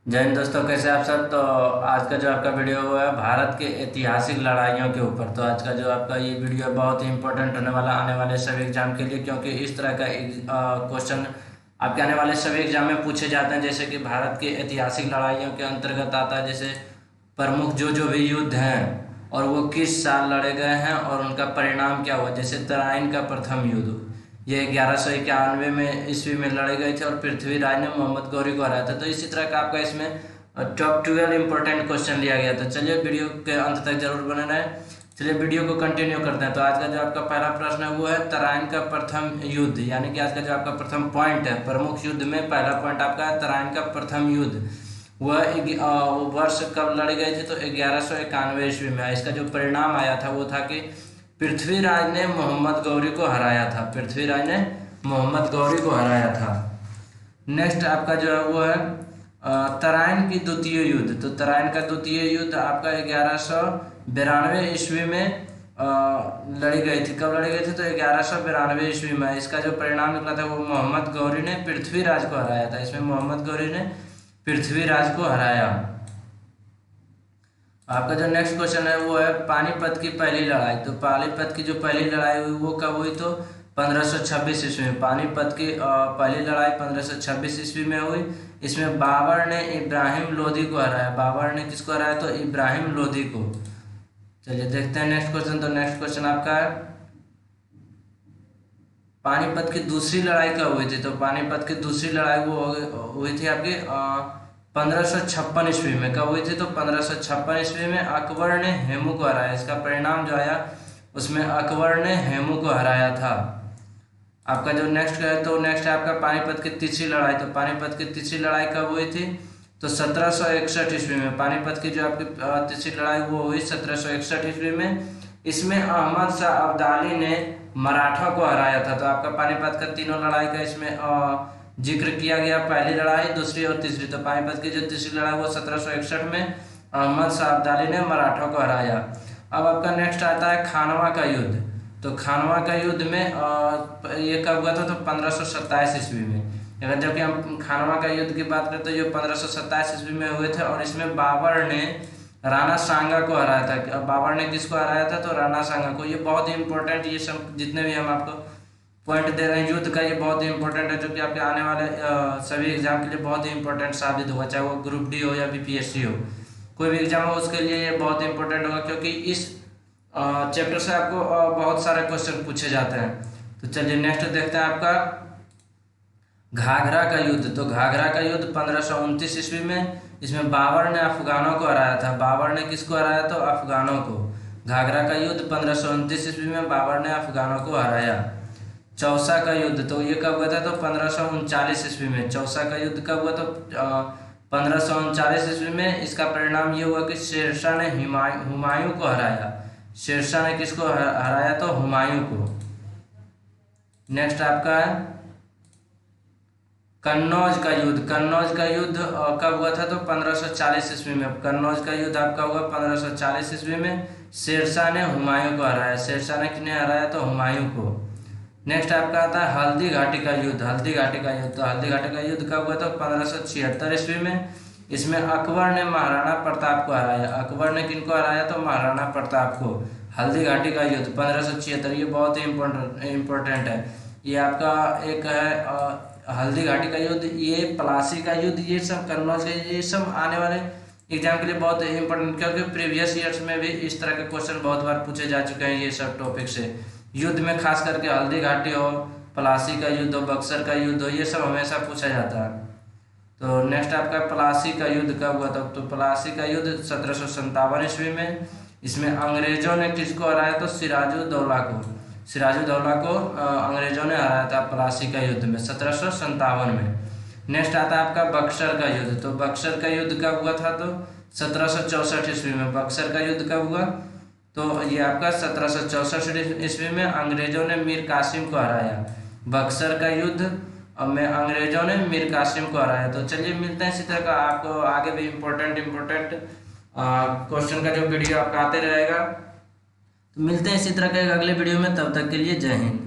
जय हिंद दोस्तों, कैसे आप सब। तो आज का जो आपका वीडियो वो है भारत के ऐतिहासिक लड़ाइयों के ऊपर। तो आज का जो आपका ये वीडियो है बहुत ही इंपॉर्टेंट होने वाला आने वाले सभी एग्जाम के लिए, क्योंकि इस तरह का क्वेश्चन आपके आने वाले सभी एग्जाम में पूछे जाते हैं। जैसे कि भारत के ऐतिहासिक लड़ाइयों के अंतर्गत आता है जैसे प्रमुख जो जो भी युद्ध हैं और वो किस साल लड़े गए हैं और उनका परिणाम क्या हुआ। जैसे तराइन का प्रथम युद्ध ये 1191 में ईस्वी में लड़े गए थे और पृथ्वीराज ने मोहम्मद गौरी को हराया था। तो इसी तरह का आपका इसमें टॉप 12 इंपॉर्टेंट क्वेश्चन लिया गया था। चलिए वीडियो के अंत तक जरूर बने रहें। चलिए वीडियो को कंटिन्यू करते हैं। तो आज का जो आपका पहला प्रश्न है वो है तराइन का प्रथम युद्ध, यानी कि आज का जो आपका प्रथम पॉइंट है प्रमुख युद्ध में पहला पॉइंट आपका है तराइन का प्रथम युद्ध। वो वर्ष कब लड़े गए थे तो 1191 ईस्वी में। इसका जो परिणाम आया था वो था कि पृथ्वीराज ने मोहम्मद गौरी को हराया था। पृथ्वीराज ने मोहम्मद गौरी को हराया था। नेक्स्ट आपका जो है वो है तराइन की द्वितीय युद्ध। तो तराइन का द्वितीय युद्ध आपका 1192 ईस्वी में लड़ी गई थी। कब लड़ी गई थी तो 1192 ईस्वी में। इसका जो परिणाम निकला था वो मोहम्मद गौरी ने पृथ्वीराज को हराया था। इसमें मोहम्मद गौरी ने पृथ्वीराज को हराया। आपका जो नेक्स्ट क्वेश्चन है वो है पानीपत की पहली लड़ाई। तो पानीपत की जो पहली लड़ाई हुई वो कब हुई तो 1526 ईस्वी में। पानीपत की पहली लड़ाई 1526 ईस्वी में हुई। इसमें बाबर ने इब्राहिम लोदी को हराया। बाबर ने किसको हराया तो इब्राहिम लोदी को। चलिए देखते हैं नेक्स्ट क्वेश्चन। तो नेक्स्ट क्वेश्चन आपका है पानीपत की दूसरी लड़ाई कब हुई थी। तो पानीपत की दूसरी लड़ाई वो हुई थी आपकी 1556 ईस्वी में। कब हुई थी तो 1556 ईस्वी में अकबर ने हेमू को हराया। इसका परिणाम जो आया उसमें अकबर ने हेमू को हराया था। आपका जो नेक्स्ट है तो नेक्स्ट है आपका पानीपत की तीसरी लड़ाई। तो पानीपत की तीसरी लड़ाई कब हुई थी तो 1761 ईस्वी में। पानीपत की जो आपकी तीसरी लड़ाई वो हुई 1761 ईस्वी में। इसमें अहमद शाह अब्दाली ने मराठा को हराया था। तो आपका पानीपत का तीनों लड़ाई का इसमें जिक्र किया गया, पहली लड़ाई दूसरी और तीसरी। तो पानीपत की जो तीसरी लड़ाई वो 1761 में अहमद शाह अब्दाली ने मराठा को हराया। अब आपका नेक्स्ट आता है खानवा का युद्ध। तो खानवा का युद्ध में ये कब हुआ था तो 1527 ईस्वी में। अगर जबकि हम खानवा का युद्ध की बात करें तो ये 1527 ईस्वी में हुए थे और इसमें बाबर ने राणा सांगा को हराया था। बाबर ने किसको हराया था तो राणा सांगा को। ये बहुत ही इंपॉर्टेंट, ये सब जितने भी हम आपको पॉइंट दे रहे हैं युद्ध का ये बहुत ही इंपॉर्टेंट है, जो कि आपके आने वाले सभी एग्जाम के लिए बहुत ही इंपॉर्टेंट साबित होगा, चाहे वो ग्रुप डी हो या बीपीएससी हो, कोई भी एग्जाम हो उसके लिए ये बहुत इंपॉर्टेंट होगा, क्योंकि इस चैप्टर से आपको बहुत सारे क्वेश्चन पूछे जाते हैं। तो चलिए नेक्स्ट देखते हैं आपका घाघरा का युद्ध। तो घाघरा का युद्ध 1529 ईस्वी में। इसमें बाबर ने अफगानों को हराया था। बाबर ने किसको हराया तो अफगानों को। घाघरा का युद्ध 1529 ईस्वी में बाबर ने अफगानों को हराया। चौसा का युद्ध तो ये कब हुआ था तो 1539 ईस्वी में। चौसा का युद्ध कब हुआ तो 1539 ईस्वी में। इसका परिणाम ये हुआ कि शेरशाह ने हुमायूं को हराया। शेरशाह ने किसको हराया तो हुमायूं को। नेक्स्ट आपका है कन्नौज का युद्ध। कन्नौज का युद्ध कब हुआ था तो 1540 ईस्वी में। कन्नौज का युद्ध आपका हुआ 1540 ईस्वी में। शेरशाह ने हुमायूं को हराया। शेरशाह ने किन्हें हराया तो हुमायूं को। नेक्स्ट आपका आता है हल्दी घाटी का युद्ध। हल्दी घाटी का युद्ध तो हल्दी घाटी का युद्ध कब हुआ था 1576 ईस्वी में। इसमें अकबर ने महाराणा प्रताप को हराया। अकबर ने किनको हराया तो महाराणा प्रताप को। हल्दी घाटी का युद्ध 1576 ये बहुत ही इम्पोर्टेंट है। ये आपका एक है हल्दी घाटी का युद्ध, ये प्लासी का युद्ध, ये सब कन्नौज का, ये सब आने वाले एग्जाम के लिए बहुत इंपॉर्टेंट, क्योंकि प्रीवियस ईयर्स में भी इस तरह के क्वेश्चन बहुत बार पूछे जा चुके हैं ये सब टॉपिक से। युद्ध में खास करके हल्दी घाटी हो, प्लासी का युद्ध हो, बक्सर का युद्ध हो, ये सब हमेशा पूछा जाता है। तो नेक्स्ट आपका प्लासी का युद्ध कब हुआ था तो प्लासी का युद्ध 1757 ईस्वी में। इसमें अंग्रेजों ने किसको हराया तो सिराजुद्दौला को। सिराजुद्दौला को अंग्रेजों ने हराया था प्लासी का युद्ध में 1757 में। नेक्स्ट आता है आपका बक्सर का युद्ध। तो बक्सर का युद्ध कब हुआ था तो 1764 ईस्वी में। बक्सर का युद्ध कब हुआ तो ये आपका 1764 ईस्वी में। अंग्रेजों ने मीर कासिम को हराया। बक्सर का युद्ध में अंग्रेजों ने मीर कासिम को हराया। तो चलिए मिलते हैं इसी तरह का आपको आगे भी इम्पोर्टेंट क्वेश्चन का जो वीडियो आपका आते रहेगा। तो मिलते हैं इसी तरह के अगले वीडियो में, तब तक के लिए जय हिंद।